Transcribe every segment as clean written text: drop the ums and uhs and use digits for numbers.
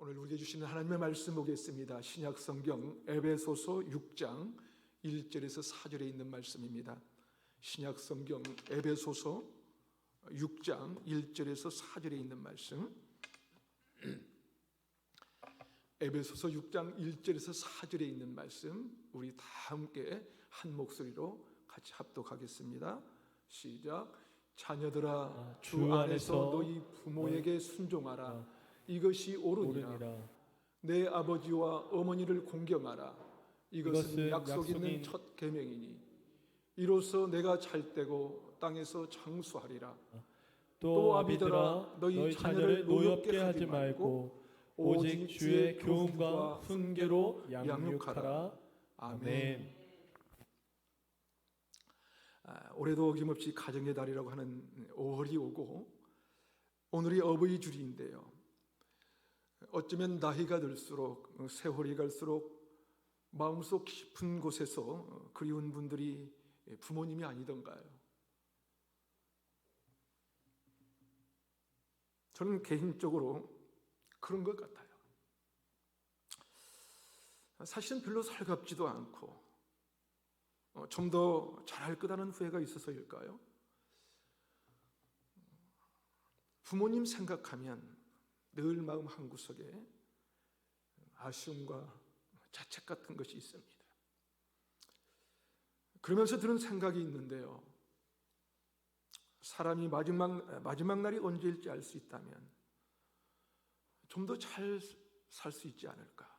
오늘 우리에게 주시는 하나님의 말씀 보겠습니다. 신약 성경 에베소서 6장 1절에서 4절에 있는 말씀입니다. 신약 성경 에베소서 6장 1절에서 4절에 있는 말씀. 에베소서 6장 1절에서 4절에 있는 말씀, 우리 다 함께 한 목소리로 같이 합독하겠습니다. 시작. 자녀들아, 주 안에서 너희 부모에게 순종하라. 이것이 옳으니라. 내 아버지와 어머니를 공경하라. 이것은 약속 있는 첫 계명이니 이로써 내가 잘 되고 땅에서 장수하리라. 또 아비들아, 너희 자녀를 노엽게 하지 말고 오직 주의 교훈과 훈계로 양육하라. 아멘. 올해도 어김없이 가정의 달이라고 하는 5월이 오고 오늘이 어버이 주일인데요, 어쩌면 나이가 들수록, 세월이 갈수록 마음속 깊은 곳에서 그리운 분들이 부모님이 아니던가요? 저는 개인적으로 그런 것 같아요. 사실은 별로 살갑지도 않고 좀 더 잘할 거라는 후회가 있어서일까요? 부모님 생각하면 늘 마음 한구석에 아쉬움과 자책 같은 것이 있습니다. 그러면서 드는 생각이 있는데요, 사람이 마지막 날이 언제일지 알 수 있다면 좀 더 잘 살 수 있지 않을까,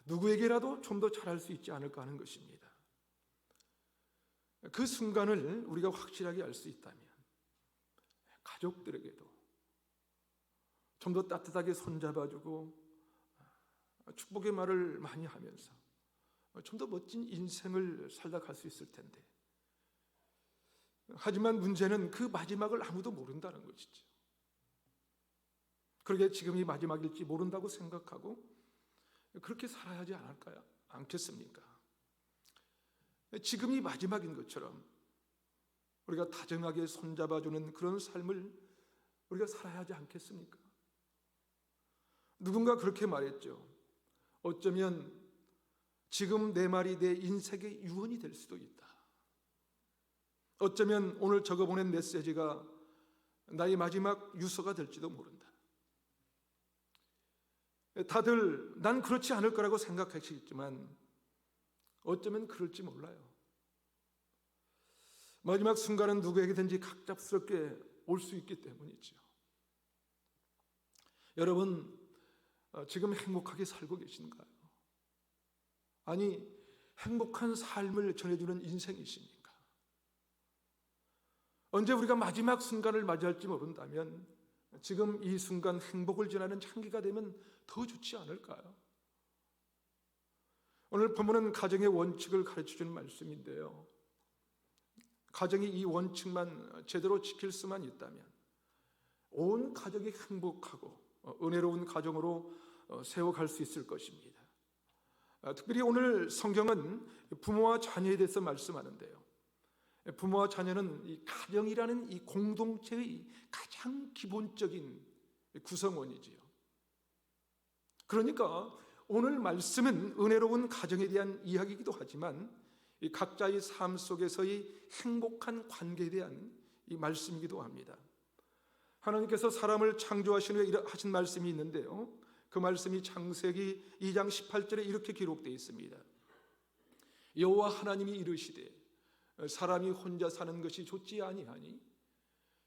누구에게라도 좀 더 잘할 수 있지 않을까 하는 것입니다. 그 순간을 우리가 확실하게 알 수 있다면 가족들에게도 좀 더 따뜻하게 손잡아주고 축복의 말을 많이 하면서 좀 더 멋진 인생을 살다 갈 수 있을 텐데, 하지만 문제는 그 마지막을 아무도 모른다는 것이죠. 그러게 지금이 마지막일지 모른다고 생각하고 그렇게 살아야 하지 않겠습니까? 지금이 마지막인 것처럼 우리가 다정하게 손잡아주는 그런 삶을 우리가 살아야 하지 않겠습니까? 누군가 그렇게 말했죠. 어쩌면 지금 내 말이 내 인생의 유언이 될 수도 있다. 어쩌면 오늘 적어보낸 메시지가 나의 마지막 유서가 될지도 모른다. 다들 난 그렇지 않을 거라고 생각하시겠지만 어쩌면 그럴지 몰라요. 마지막 순간은 누구에게든지 갑작스럽게 올 수 있기 때문이죠. 여러분, 지금 행복하게 살고 계신가요? 아니, 행복한 삶을 전해주는 인생이십니까? 언제 우리가 마지막 순간을 맞이할지 모른다면 지금 이 순간 행복을 전하는 향기가 되면 더 좋지 않을까요? 오늘 본문은 가정의 원칙을 가르쳐주는 말씀인데요, 가정이 이 원칙만 제대로 지킬 수만 있다면 온 가족이 행복하고 은혜로운 가정으로 세워갈 수 있을 것입니다. 특별히 오늘 성경은 부모와 자녀에 대해서 말씀하는데요, 부모와 자녀는 이 가정이라는 이 공동체의 가장 기본적인 구성원이지요. 그러니까 오늘 말씀은 은혜로운 가정에 대한 이야기이기도 하지만 이 각자의 삶 속에서의 행복한 관계에 대한 이 말씀이기도 합니다. 하나님께서 사람을 창조하신 후에 하신 말씀이 있는데요, 그 말씀이 창세기 2장 18절에 이렇게 기록되어 있습니다. 여호와 하나님이 이르시되 사람이 혼자 사는 것이 좋지 아니하니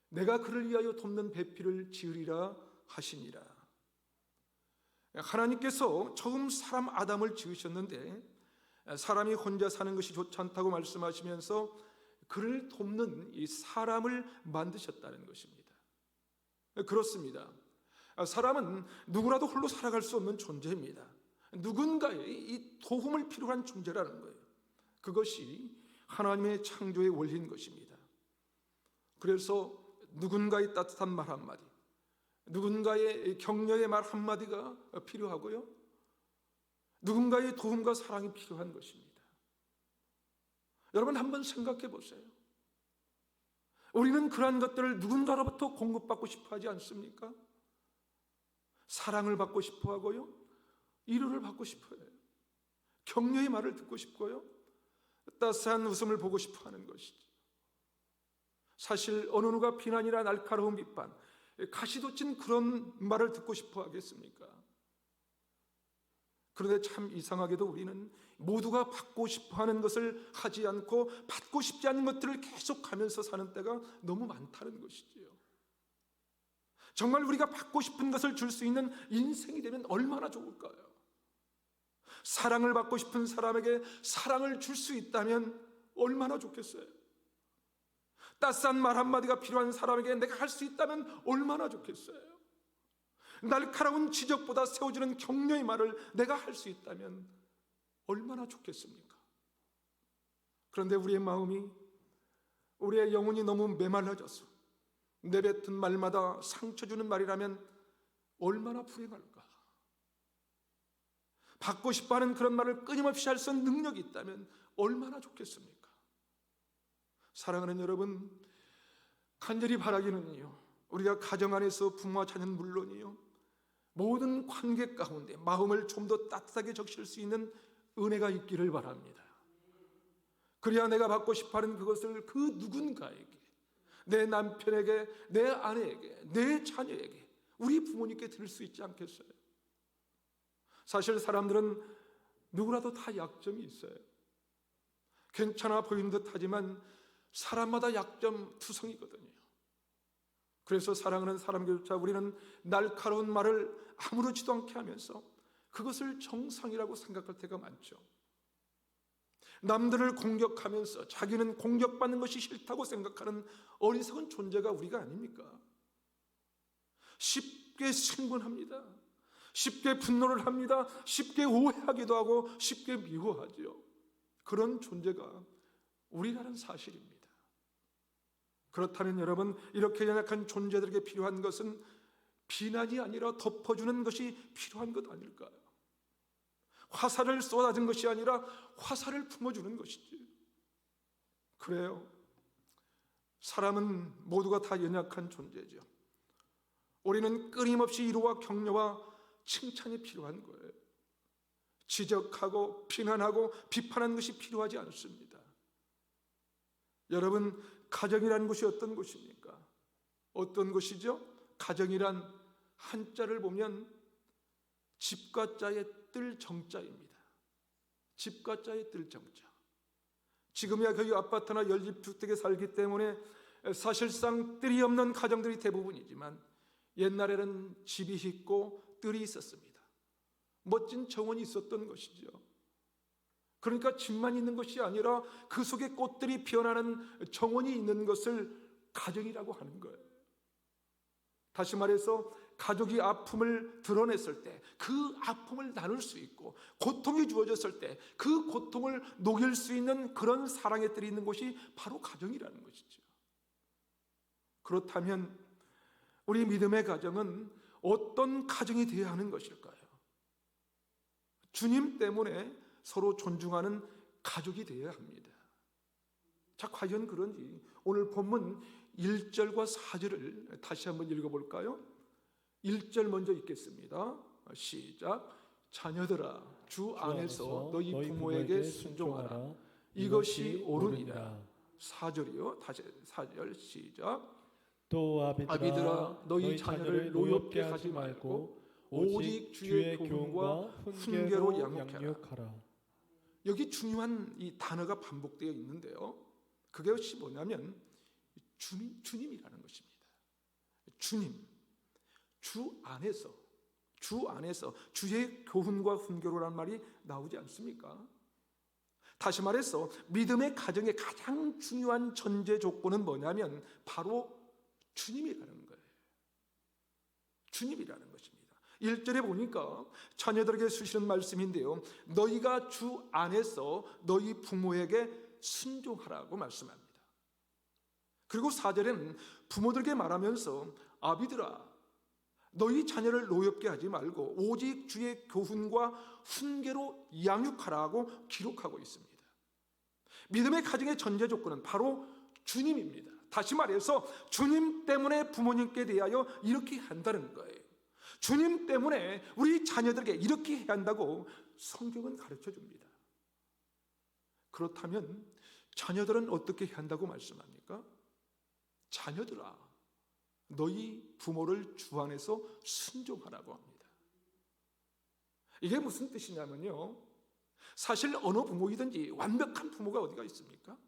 내가 그를 위하여 돕는 배필을 지으리라 하시니라. 하나님께서 처음 사람 아담을 지으셨는데 사람이 혼자 사는 것이 좋지 않다고 말씀하시면서 그를 돕는 이 사람을 만드셨다는 것입니다. 그렇습니다. 사람은 누구라도 홀로 살아갈 수 없는 존재입니다. 누군가의 이 도움을 필요한 존재라는 거예요. 그것이 하나님의 창조의 원리인 것입니다. 그래서 누군가의 따뜻한 말 한마디, 누군가의 격려의 말 한마디가 필요하고요, 누군가의 도움과 사랑이 필요한 것입니다. 여러분, 한번 생각해 보세요. 우리는 그러한 것들을 누군가로부터 공급받고 싶어 하지 않습니까? 사랑을 받고 싶어 하고요, 위로를 받고 싶어 해요. 격려의 말을 듣고 싶고요, 따스한 웃음을 보고 싶어 하는 것이죠. 사실 어느 누가 비난이나 날카로운 비판, 가시돋친 그런 말을 듣고 싶어 하겠습니까? 그런데 참 이상하게도 우리는 모두가 받고 싶어 하는 것을 하지 않고 받고 싶지 않은 것들을 계속하면서 사는 때가 너무 많다는 것이지요. 정말 우리가 받고 싶은 것을 줄 수 있는 인생이 되면 얼마나 좋을까요? 사랑을 받고 싶은 사람에게 사랑을 줄 수 있다면 얼마나 좋겠어요? 따스한 말 한마디가 필요한 사람에게 내가 할 수 있다면 얼마나 좋겠어요? 날카로운 지적보다 세워주는 격려의 말을 내가 할 수 있다면 얼마나 좋겠습니까? 그런데 우리의 마음이, 우리의 영혼이 너무 메말라져서 내뱉은 말마다 상처 주는 말이라면 얼마나 불행할까? 받고 싶어하는 그런 말을 끊임없이 할 수 있는 능력이 있다면 얼마나 좋겠습니까? 사랑하는 여러분, 간절히 바라기는요, 우리가 가정 안에서 부모와 자녀는 물론이요, 모든 관계 가운데 마음을 좀 더 따뜻하게 적실 수 있는 은혜가 있기를 바랍니다. 그래야 내가 받고 싶어하는 그것을 그 누군가에게, 내 남편에게, 내 아내에게, 내 자녀에게, 우리 부모님께 드릴 수 있지 않겠어요? 사실 사람들은 누구라도 다 약점이 있어요. 괜찮아 보이는 듯 하지만 사람마다 약점 투성이거든요. 그래서 사랑하는 사람들조차 우리는 날카로운 말을 아무렇지도 않게 하면서 그것을 정상이라고 생각할 때가 많죠. 남들을 공격하면서 자기는 공격받는 것이 싫다고 생각하는 어리석은 존재가 우리가 아닙니까? 쉽게 신분합니다. 쉽게 분노를 합니다. 쉽게 오해하기도 하고 쉽게 미워하죠. 그런 존재가 우리라는 사실입니다. 그렇다면 여러분, 이렇게 연약한 존재들에게 필요한 것은 비난이 아니라 덮어주는 것이 필요한 것 아닐까요? 화살을 쏟아진 것이 아니라 화살을 품어주는 것이지. 그래요, 사람은 모두가 다 연약한 존재죠. 우리는 끊임없이 위로와 격려와 칭찬이 필요한 거예요. 지적하고 비난하고 비판하는 것이 필요하지 않습니다. 여러분, 가정이라는 것이 어떤 것입니까? 어떤 것이죠? 가정이란 한자를 보면 집과 자의 뜰 정자입니다. 집과 자의 뜰 정자. 지금이야 거의 아파트나 연립주택에 살기 때문에 사실상 뜰이 없는 가정들이 대부분이지만 옛날에는 집이 있고 뜰이 있었습니다. 멋진 정원이 있었던 것이죠. 그러니까 집만 있는 것이 아니라 그 속에 꽃들이 피어나는 정원이 있는 것을 가정이라고 하는 거예요. 다시 말해서 가족이 아픔을 드러냈을 때 그 아픔을 나눌 수 있고, 고통이 주어졌을 때 그 고통을 녹일 수 있는 그런 사랑의 뜰이 있는 곳이 바로 가정이라는 것이죠. 그렇다면 우리 믿음의 가정은 어떤 가정이 되어야 하는 것일까요? 주님 때문에 서로 존중하는 가족이 되어야 합니다. 자, 과연 그런지 오늘 본문 1절과 4절을 다시 한번 읽어볼까요? 1절 먼저 읽겠습니다. 시작. 자녀들아, 주 안에서 너희 부모에게 순종하라. 이것이 옳으니라. 4절이요. 다시 4절 시작. 또 아비들아, 너희 자녀를 노엽게 하지 말고 오직 주의 교훈과 훈계로 양육하라. 여기 중요한 이 단어가 반복되어 있는데요, 그것이 뭐냐면 주님이라는 것입니다. 주님, 주 안에서 주의 교훈과 훈계로라는 말이 나오지 않습니까? 다시 말해서 믿음의 가정의 가장 중요한 전제 조건은 뭐냐면 바로 주님이라는 거예요. 주님이라는 것입니다. 1절에 보니까 자녀들에게 주시는 말씀인데요, 너희가 주 안에서 너희 부모에게 순종하라고 말씀합니다. 그리고 4절에는 부모들에게 말하면서 아비들아, 너희 자녀를 노엽게 하지 말고 오직 주의 교훈과 훈계로 양육하라고 기록하고 있습니다. 믿음의 가정의 전제 조건은 바로 주님입니다. 다시 말해서 주님 때문에 부모님께 대하여 이렇게 한다는 거예요. 주님 때문에 우리 자녀들에게 이렇게 해야 한다고 성경은 가르쳐 줍니다. 그렇다면 자녀들은 어떻게 해야 한다고 말씀합니까? 자녀들아, 너희 부모를 주 안에서 순종하라고 합니다. 이게 무슨 뜻이냐면요, 사실 어느 부모이든지 완벽한 부모가 어디가 있습니까?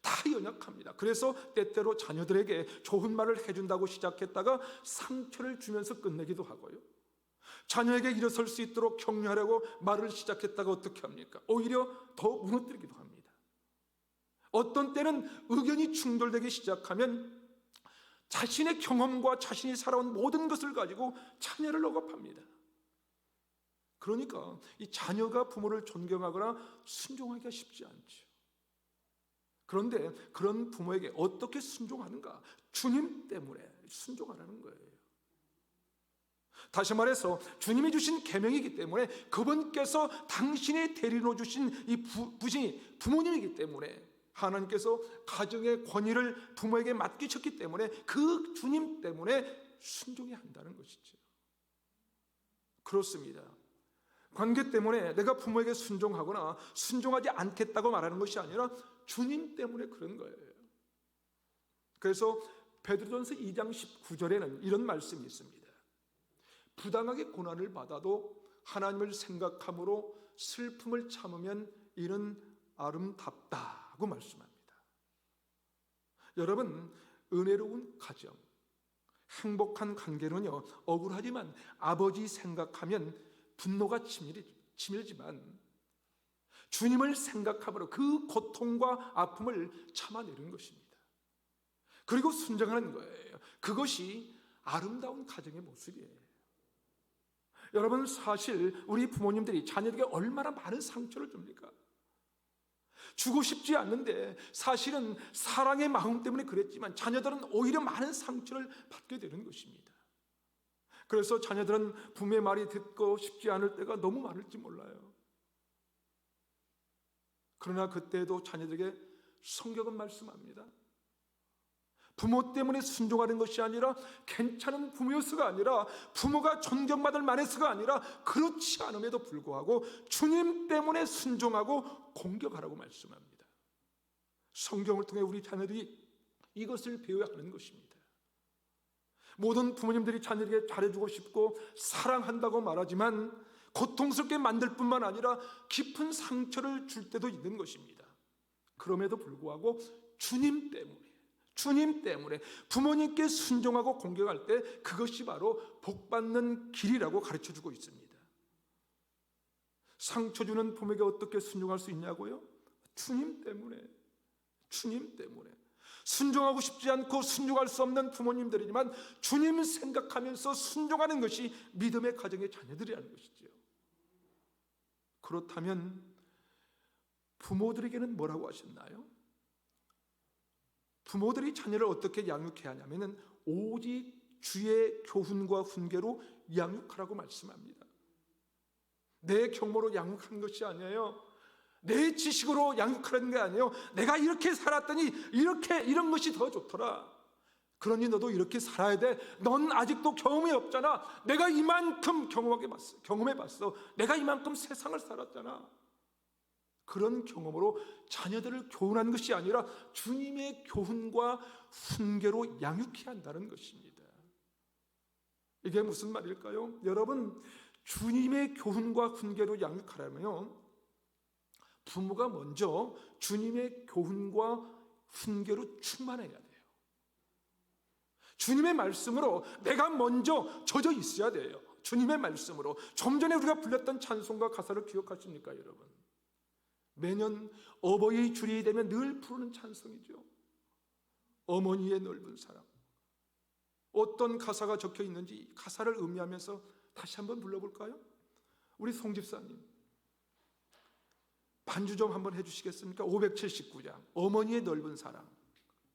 다 연약합니다. 그래서 때때로 자녀들에게 좋은 말을 해준다고 시작했다가 상처를 주면서 끝내기도 하고요, 자녀에게 일어설 수 있도록 격려하려고 말을 시작했다가 어떻게 합니까? 오히려 더 무너뜨리기도 합니다. 어떤 때는 의견이 충돌되기 시작하면 자신의 경험과 자신이 살아온 모든 것을 가지고 자녀를 억압합니다. 그러니까 이 자녀가 부모를 존경하거나 순종하기가 쉽지 않죠. 그런데 그런 부모에게 어떻게 순종하는가? 주님 때문에 순종하라는 거예요. 다시 말해서 주님이 주신 계명이기 때문에, 그분께서 당신의 대리로 주신 이 부신이 부모님이기 때문에, 하나님께서 가정의 권위를 부모에게 맡기셨기 때문에 그 주님 때문에 순종해야 한다는 것이죠. 그렇습니다. 관계 때문에 내가 부모에게 순종하거나 순종하지 않겠다고 말하는 것이 아니라 주님 때문에 그런 거예요. 그래서 베드로전서 2장 19절에는 이런 말씀이 있습니다. 부당하게 고난을 받아도 하나님을 생각함으로 슬픔을 참으면 이는 아름답다고 말씀합니다. 여러분, 은혜로운 가정, 행복한 관계는요, 억울하지만 아버지 생각하면 분노가 치밀지만 주님을 생각함으로 그 고통과 아픔을 참아내는 것입니다. 그리고 순종하는 거예요. 그것이 아름다운 가정의 모습이에요. 여러분, 사실 우리 부모님들이 자녀에게 얼마나 많은 상처를 줍니까? 주고 싶지 않는데 사실은 사랑의 마음 때문에 그랬지만 자녀들은 오히려 많은 상처를 받게 되는 것입니다. 그래서 자녀들은 부모의 말이 듣고 싶지 않을 때가 너무 많을지 몰라요. 그러나 그때도 자녀들에게 성경은 말씀합니다. 부모 때문에 순종하는 것이 아니라, 괜찮은 부모여서가 아니라, 부모가 존경받을 만해서가 아니라, 그렇지 않음에도 불구하고 주님 때문에 순종하고 공경하라고 말씀합니다. 성경을 통해 우리 자녀들이 이것을 배워야 하는 것입니다. 모든 부모님들이 자녀에게 잘해주고 싶고 사랑한다고 말하지만 고통스럽게 만들 뿐만 아니라 깊은 상처를 줄 때도 있는 것입니다. 그럼에도 불구하고 주님 때문에 부모님께 순종하고 공경할 때 그것이 바로 복받는 길이라고 가르쳐주고 있습니다. 상처 주는 부모에게 어떻게 순종할 수 있냐고요? 주님 때문에. 순종하고 싶지 않고 순종할 수 없는 부모님들이지만 주님 생각하면서 순종하는 것이 믿음의 가정의 자녀들이라는 것이죠. 그렇다면 부모들에게는 뭐라고 하셨나요? 부모들이 자녀를 어떻게 양육해야 하냐면 오직 주의 교훈과 훈계로 양육하라고 말씀합니다. 내 경모로 양육하는 것이 아니에요. 내 지식으로 양육하는 게 아니에요. 내가 이렇게 살았더니 이런 것이 더 좋더라. 그러니 너도 이렇게 살아야 돼. 넌 아직도 경험이 없잖아. 내가 이만큼 경험해봤어. 내가 이만큼 세상을 살았잖아. 그런 경험으로 자녀들을 교훈하는 것이 아니라 주님의 교훈과 훈계로 양육해야 한다는 것입니다. 이게 무슨 말일까요? 여러분, 주님의 교훈과 훈계로 양육하려면 부모가 먼저 주님의 교훈과 훈계로 충만해야 돼요. 주님의 말씀으로 내가 먼저 젖어 있어야 돼요. 주님의 말씀으로. 좀 전에 우리가 불렀던 찬송가 가사를 기억하십니까, 여러분? 매년 어버이 주일이 되면 늘 부르는 찬송이죠. 어머니의 넓은 사랑. 어떤 가사가 적혀 있는지 가사를 음미하면서 다시 한번 불러볼까요? 우리 송 집사님 반주 좀 한번 해주시겠습니까? 579장 어머니의 넓은 사랑.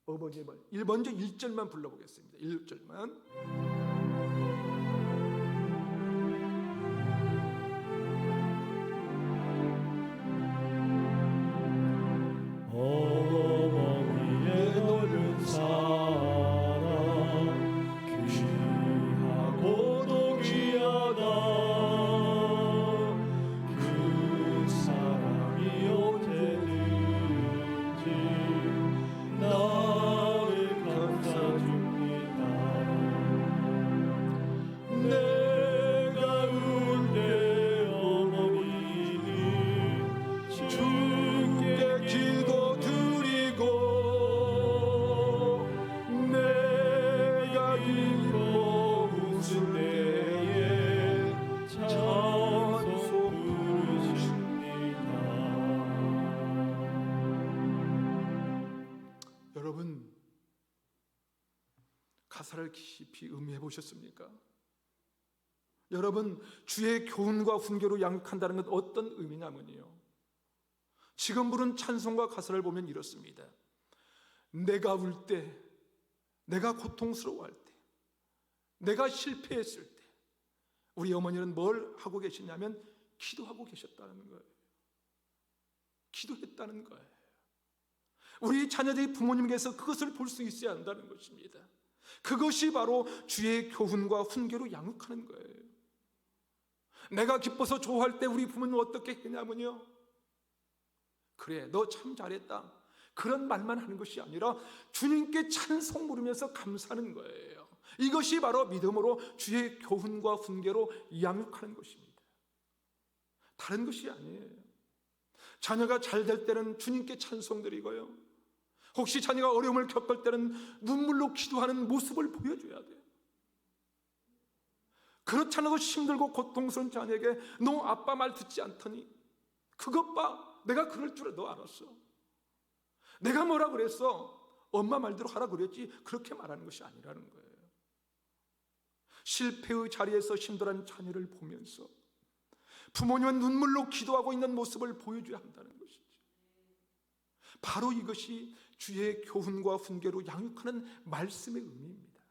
어머니의 먼저 1절만 불러보겠습니다. 1절만. 어머니의 넓은 사랑 귀하고 가사를 깊이 음미해 보셨습니까? 여러분, 주의 교훈과 훈계로 양육한다는 건 어떤 의미냐면요, 지금 부른 찬송과 가사를 보면 이렇습니다. 내가 울 때, 내가 고통스러워할 때, 내가 실패했을 때 우리 어머니는 뭘 하고 계시냐면 기도하고 계셨다는 거예요. 기도했다는 거예요. 우리 자녀들이 부모님께서 그것을 볼 수 있어야 한다는 것입니다. 그것이 바로 주의 교훈과 훈계로 양육하는 거예요. 내가 기뻐서 좋아할 때 우리 부모님은 어떻게 했냐면요, 그래, 너 참 잘했다, 그런 말만 하는 것이 아니라 주님께 찬송 부르면서 감사하는 거예요. 이것이 바로 믿음으로 주의 교훈과 훈계로 양육하는 것입니다. 다른 것이 아니에요. 자녀가 잘 될 때는 주님께 찬송 드리고요, 혹시 자녀가 어려움을 겪을 때는 눈물로 기도하는 모습을 보여줘야 돼요. 그렇지 않아도 힘들고 고통스러운 자녀에게 너 아빠 말 듣지 않더니 그것 봐, 내가 그럴 줄 너 알았어, 내가 뭐라 그랬어, 엄마 말대로 하라 그랬지, 그렇게 말하는 것이 아니라는 거예요. 실패의 자리에서 힘들어하는 자녀를 보면서 부모님은 눈물로 기도하고 있는 모습을 보여줘야 한다는 것이죠. 바로 이것이 주의 교훈과 훈계로 양육하는 말씀의 의미입니다.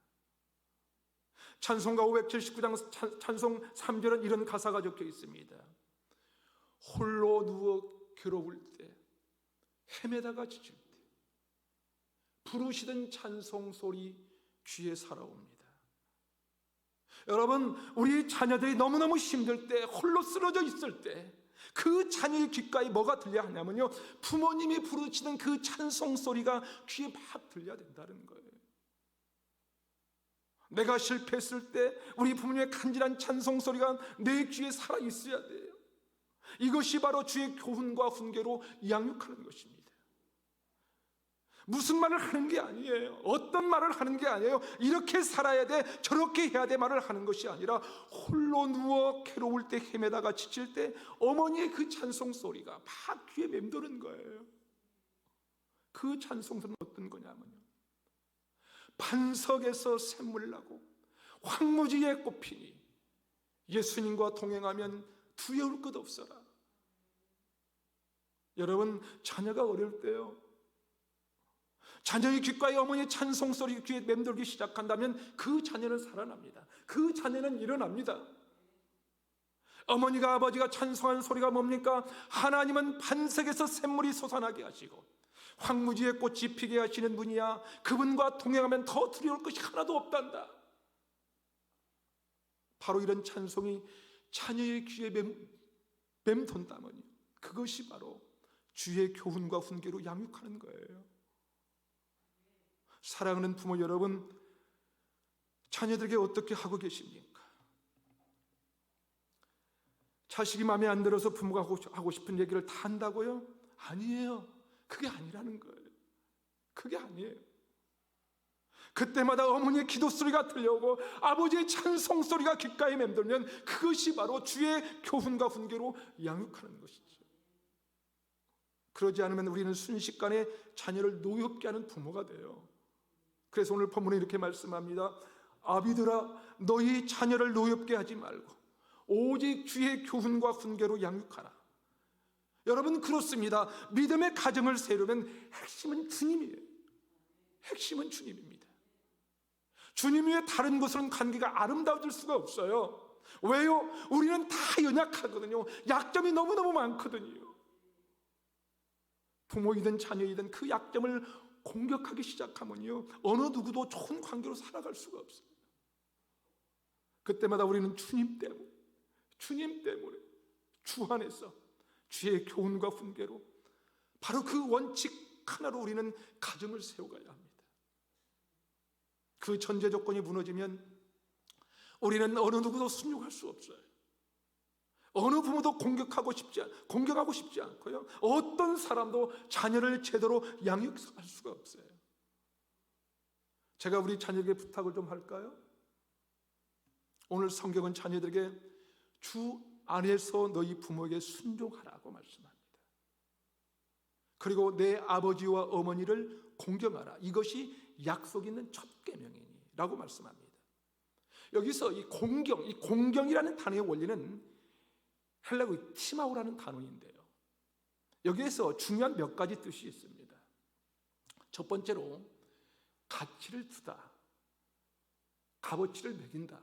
찬송가 579장 찬송 3절은 이런 가사가 적혀 있습니다. 홀로 누워 괴로울 때, 헤매다가 지칠 때 부르시던 찬송 소리 귀에 살아옵니다. 여러분, 우리 자녀들이 너무너무 힘들 때, 홀로 쓰러져 있을 때 그 자녀의 귓가에 뭐가 들려야 하냐면요, 부모님이 부르시는 그 찬송 소리가 귀에 막 들려야 된다는 거예요. 내가 실패했을 때 우리 부모님의 간절한 찬송 소리가 내 귀에 살아 있어야 돼요. 이것이 바로 주의 교훈과 훈계로 양육하는 것입니다. 무슨 말을 하는 게 아니에요. 어떤 말을 하는 게 아니에요. 이렇게 살아야 돼, 저렇게 해야 돼 말을 하는 것이 아니라 홀로 누워 괴로울 때, 헤매다가 지칠 때 어머니의 그 찬송 소리가 막 귀에 맴도는 거예요. 그 찬송 소리는 어떤 거냐면요, 반석에서 샘물 나고 황무지에 꽃피니 예수님과 동행하면 두려울 것 없어라. 여러분, 자녀가 어릴 때요, 자녀의 귓가에 어머니의 찬송 소리 귀에 맴돌기 시작한다면 그 자녀는 살아납니다. 그 자녀는 일어납니다. 어머니가 아버지가 찬송하는 소리가 뭡니까? 하나님은 반석에서 샘물이 솟아나게 하시고 황무지에 꽃이 피게 하시는 분이야. 그분과 동행하면 더 두려울 것이 하나도 없단다. 바로 이런 찬송이 자녀의 귀에 맴돈다면요, 그것이 바로 주의 교훈과 훈계로 양육하는 거예요. 사랑하는 부모 여러분, 자녀들에게 어떻게 하고 계십니까? 자식이 마음에 안 들어서 부모가 하고 싶은 얘기를 다 한다고요? 아니에요. 그게 아니라는 거예요. 그게 아니에요. 그때마다 어머니의 기도 소리가 들려오고 아버지의 찬송 소리가 귓가에 맴돌면 그것이 바로 주의 교훈과 훈계로 양육하는 것이죠. 그러지 않으면 우리는 순식간에 자녀를 노엽게 하는 부모가 돼요. 그래서 오늘 본문에 이렇게 말씀합니다. 아비들아, 너희 자녀를 노엽게 하지 말고 오직 주의 교훈과 훈계로 양육하라. 여러분, 그렇습니다. 믿음의 가정을 세우면 핵심은 주님이에요. 핵심은 주님입니다. 주님 위에 다른 것은 관계가 아름다워질 수가 없어요. 왜요? 우리는 다 연약하거든요. 약점이 너무너무 많거든요. 부모이든 자녀이든 그 약점을 공격하기 시작하면요, 어느 누구도 좋은 관계로 살아갈 수가 없어요. 그때마다 우리는 주님 때문에 주 안에서 주의 교훈과 훈계로 바로 그 원칙 하나로 우리는 가정을 세워가야 합니다. 그 전제 조건이 무너지면 우리는 어느 누구도 순종할 수 없어요. 어느 부모도 공격하고 싶지 않고요, 어떤 사람도 자녀를 제대로 양육할 수가 없어요. 제가 우리 자녀에게 부탁을 좀 할까요? 오늘 성경은 자녀들에게 주 안에서 너희 부모에게 순종하라고 말씀합니다. 그리고 내 아버지와 어머니를 공경하라. 이것이 약속 있는 첫 계명이니 원리라고 말씀합니다. 여기서 이 공경이라는 단어의 원리는 헬라어의 티마오라는 단어인데요, 여기에서 중요한 몇 가지 뜻이 있습니다. 첫 번째로 가치를 두다, 값어치를 매긴다,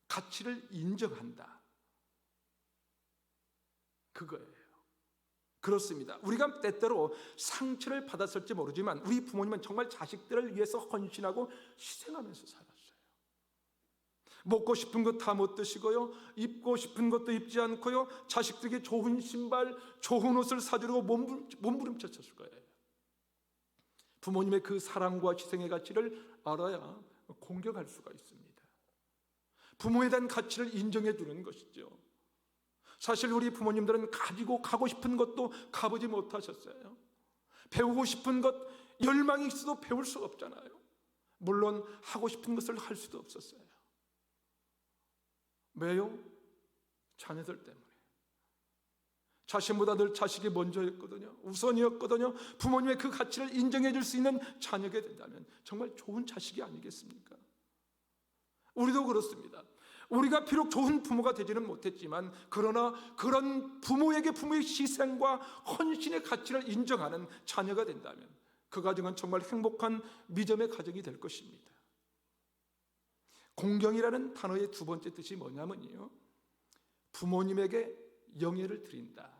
가치를 인정한다, 그거예요. 그렇습니다. 우리가 때때로 상처를 받았을지 모르지만 우리 부모님은 정말 자식들을 위해서 헌신하고 희생하면서 살았어요. 먹고 싶은 것 다 못 드시고요, 입고 싶은 것도 입지 않고요, 자식들에게 좋은 신발, 좋은 옷을 사주려고 몸부림쳤을 거예요. 부모님의 그 사랑과 희생의 가치를 알아야 공경할 수가 있습니다. 부모에 대한 가치를 인정해 주는 것이죠. 사실 우리 부모님들은 가지고 가고 싶은 것도 가보지 못하셨어요. 배우고 싶은 것, 열망이 있어도 배울 수 없잖아요. 물론 하고 싶은 것을 할 수도 없었어요. 왜요? 자녀들 때문에. 자신보다 늘 자식이 먼저였거든요. 우선이었거든요. 부모님의 그 가치를 인정해 줄 수 있는 자녀가 된다면 정말 좋은 자식이 아니겠습니까? 우리도 그렇습니다. 우리가 비록 좋은 부모가 되지는 못했지만 그러나 그런 부모에게 부모의 희생과 헌신의 가치를 인정하는 자녀가 된다면 그 가정은 정말 행복한 믿음의 가정이 될 것입니다. 공경이라는 단어의 두 번째 뜻이 뭐냐면요, 부모님에게 영예를 드린다,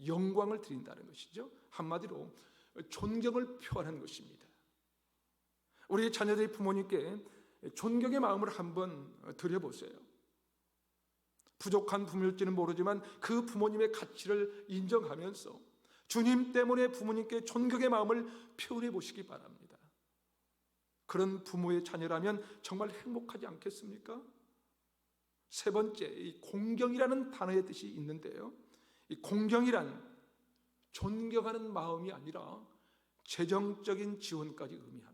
영광을 드린다는 것이죠. 한마디로 존경을 표현하는 것입니다. 우리 자녀들이 부모님께 존경의 마음을 한번 드려보세요. 부족한 부모일지는 모르지만 그 부모님의 가치를 인정하면서 주님 때문에 부모님께 존경의 마음을 표현해 보시기 바랍니다. 그런 부모의 자녀라면 정말 행복하지 않겠습니까? 세 번째, 이 공경이라는 단어의 뜻이 있는데요, 이 공경이란 존경하는 마음이 아니라 재정적인 지원까지 의미합니다.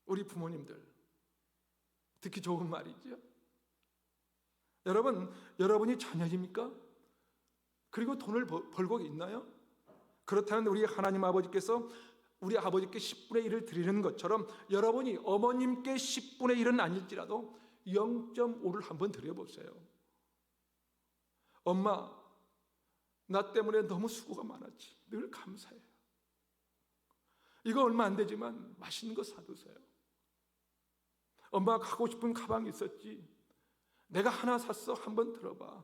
우리 부모님들 듣기 좋은 말이죠. 여러분이 자녀입니까? 그리고 돈을 벌고 있나요? 그렇다면 우리 하나님 아버지께서 우리 아버지께 10분의 1을 드리는 것처럼 여러분이 어머님께 10분의 1은 아닐지라도 0.5를 한번 드려보세요. 엄마, 나 때문에 너무 수고가 많았지. 늘 감사해요. 이거 얼마 안 되지만 맛있는 거 사두세요. 엄마가 갖고 싶은 가방이 있었지. 내가 하나 샀어. 한번 들어봐.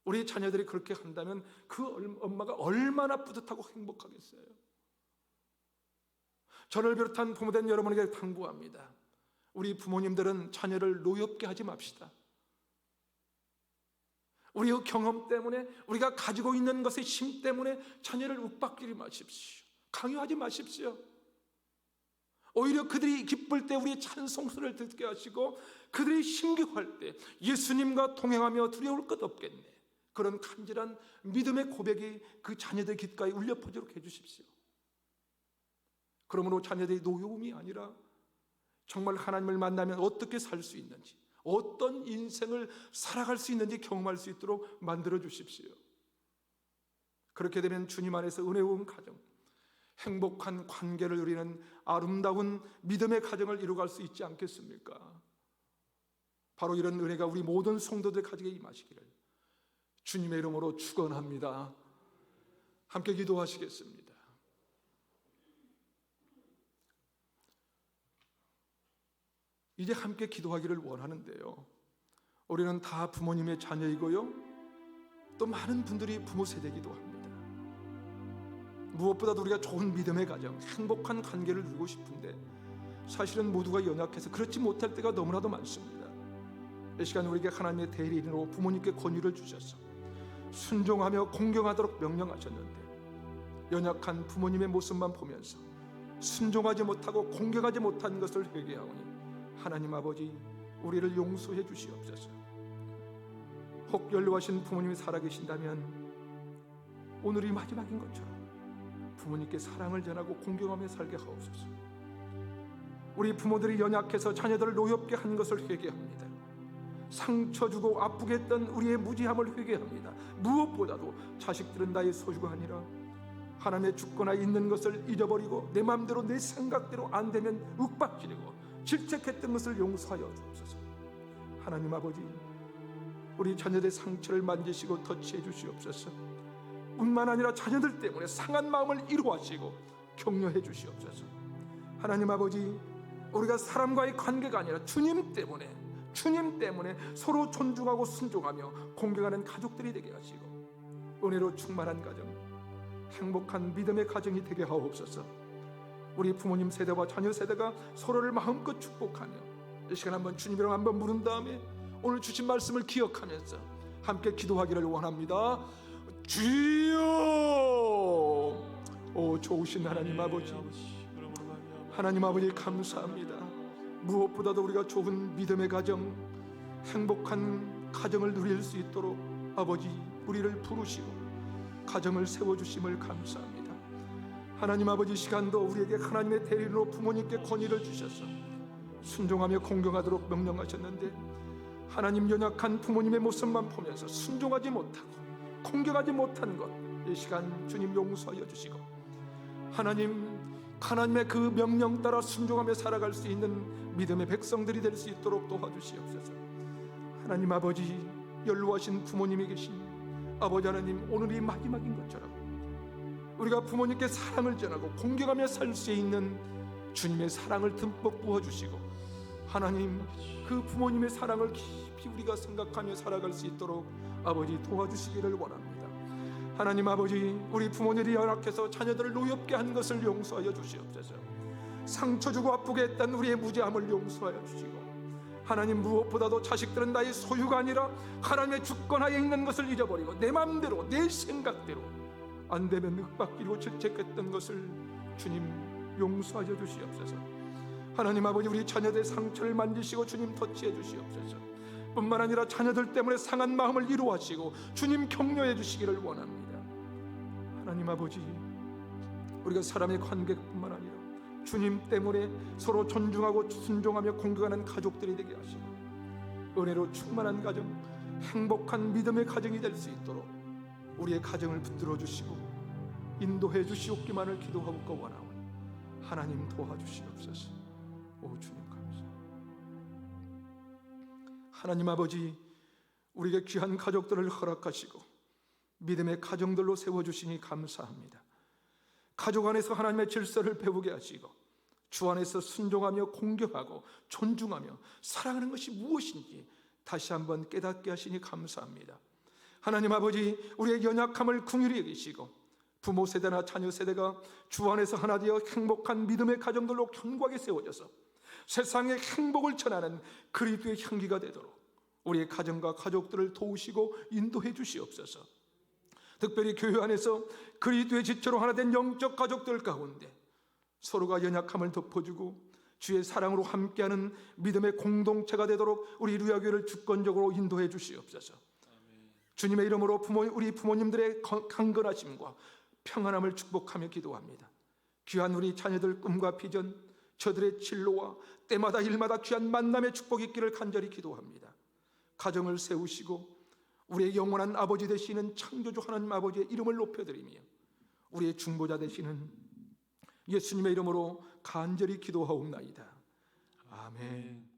우리 자녀들이 그렇게 한다면 그 엄마가 얼마나 뿌듯하고 행복하겠어요. 저를 비롯한 부모된 여러분에게 당부합니다. 우리 부모님들은 자녀를 노엽게 하지 맙시다. 우리의 경험 때문에, 우리가 가지고 있는 것의 힘 때문에 자녀를 윽박지르지 마십시오. 강요하지 마십시오. 오히려 그들이 기쁠 때 우리의 찬송소를 듣게 하시고 그들이 힘겨워할 때 예수님과 동행하며 두려울 것 없겠네, 그런 간절한 믿음의 고백이 그 자녀들 귓가에 울려 퍼지도록 해주십시오. 그러므로 자녀들이 노여움이 아니라 정말 하나님을 만나면 어떻게 살 수 있는지, 어떤 인생을 살아갈 수 있는지 경험할 수 있도록 만들어 주십시오. 그렇게 되면 주님 안에서 은혜로운 가정, 행복한 관계를 누리는 아름다운 믿음의 가정을 이루어갈 수 있지 않겠습니까? 바로 이런 은혜가 우리 모든 성도들 가지게 임하시기를 주님의 이름으로 축원합니다. 함께 기도하시겠습니다. 이제 함께 기도하기를 원하는데요, 우리는 다 부모님의 자녀이고요, 또 많은 분들이 부모 세대이기도 합니다. 무엇보다도 우리가 좋은 믿음의 가정, 행복한 관계를 누리고 싶은데 사실은 모두가 연약해서 그렇지 못할 때가 너무나도 많습니다. 이 시간 우리에게 하나님의 대리인으로 부모님께 권위를 주셔서 순종하며 공경하도록 명령하셨는데 연약한 부모님의 모습만 보면서 순종하지 못하고 공경하지 못한 것을 회개하오니 하나님 아버지, 우리를 용서해 주시옵소서. 혹 연로하신 부모님이 살아계신다면 오늘이 마지막인 것처럼 부모님께 사랑을 전하고 공경하며 살게 하옵소서. 우리 부모들이 연약해서 자녀들을 노엽게 한 것을 회개합니다. 상처 주고 아프게 했던 우리의 무지함을 회개합니다. 무엇보다도 자식들은 나의 소유가 아니라 하나님의 주권하에 있는 것을 잊어버리고 내 마음대로 내 생각대로 안 되면 윽박지르고 질책했던 것을 용서하여 주옵소서. 하나님 아버지, 우리 자녀들의 상처를 만지시고 터치해 주시옵소서. 뿐만 아니라 자녀들 때문에 상한 마음을 이루하시고 격려해 주시옵소서. 하나님 아버지, 우리가 사람과의 관계가 아니라 주님 때문에 서로 존중하고 순종하며 공경하는 가족들이 되게 하시고 은혜로 충만한 가정, 행복한 믿음의 가정이 되게 하옵소서. 우리 부모님 세대와 자녀 세대가 서로를 마음껏 축복하며 이 시간 한번 주님이랑 한번 부른 다음에 오늘 주신 말씀을 기억하면서 함께 기도하기를 원합니다. 주여! 오 좋으신 하나님 아버지, 하나님 아버지 감사합니다. 무엇보다도 우리가 좋은 믿음의 가정, 행복한 가정을 누릴 수 있도록 아버지 우리를 부르시고 가정을 세워주심을 감사합니다. 하나님 아버지, 시간도 우리에게 하나님의 대리인으로 부모님께 권위를 주셔서 순종하며 공경하도록 명령하셨는데 하나님 연약한 부모님의 모습만 보면서 순종하지 못하고 공경하지 못한 것, 이 시간 주님 용서하여 주시고 하나님의 그 명령 따라 순종하며 살아갈 수 있는 믿음의 백성들이 될 수 있도록 도와주시옵소서. 하나님 아버지, 연로하신 부모님이 계신 아버지 하나님, 오늘이 마지막인 것처럼 우리가 부모님께 사랑을 전하고 공경하며 살 수 있는 주님의 사랑을 듬뿍 부어주시고 하나님 그 부모님의 사랑을 깊이 우리가 생각하며 살아갈 수 있도록 아버지 도와주시기를 원합니다. 하나님 아버지, 우리 부모님이 연약해서 자녀들을 노엽게 한 것을 용서하여 주시옵소서. 상처 주고 아프게 했던 우리의 무죄함을 용서하여 주시고 하나님, 무엇보다도 자식들은 나의 소유가 아니라 하나님의 주권하에 있는 것을 잊어버리고 내 마음대로 내 생각대로 안 되면 윽박지르고 질책했던 것을 주님 용서하여 주시옵소서. 하나님 아버지, 우리 자녀들의 상처를 만지시고 주님 터치해 주시옵소서. 뿐만 아니라 자녀들 때문에 상한 마음을 이루하시고 주님 격려해 주시기를 원합니다. 하나님 아버지, 우리가 사람의 관계뿐만 아니라 주님 때문에 서로 존중하고 순종하며 공경하는 가족들이 되게 하시고 은혜로 충만한 가정, 행복한 믿음의 가정이 될 수 있도록 우리의 가정을 붙들어 주시고 인도해 주시옵기만을 기도하고 원하오니 하나님 도와주시옵소서. 오 주님 감사합니다. 하나님 아버지, 우리에게 귀한 가족들을 허락하시고 믿음의 가정들로 세워주시니 감사합니다. 가족 안에서 하나님의 질서를 배우게 하시고 주 안에서 순종하며 공경하고 존중하며 사랑하는 것이 무엇인지 다시 한번 깨닫게 하시니 감사합니다. 하나님 아버지, 우리의 연약함을 긍휼히 여기시고 부모 세대나 자녀 세대가 주 안에서 하나 되어 행복한 믿음의 가정들로 견고하게 세워져서 세상에 행복을 전하는 그리스도의 향기가 되도록 우리의 가정과 가족들을 도우시고 인도해 주시옵소서. 특별히 교회 안에서 그리스도의 지체로 하나 된 영적 가족들 가운데 서로가 연약함을 덮어주고 주의 사랑으로 함께하는 믿음의 공동체가 되도록 우리 루야교회를 주권적으로 인도해 주시옵소서. 주님의 이름으로 우리 부모님들의 강건하심과 평안함을 축복하며 기도합니다. 귀한 우리 자녀들 꿈과 비전, 저들의 진로와 때마다 일마다 귀한 만남의 축복이 있기를 간절히 기도합니다. 가정을 세우시고 우리의 영원한 아버지 되시는 창조주 하나님 아버지의 이름을 높여드리며 우리의 중보자 되시는 예수님의 이름으로 간절히 기도하옵나이다. 아멘.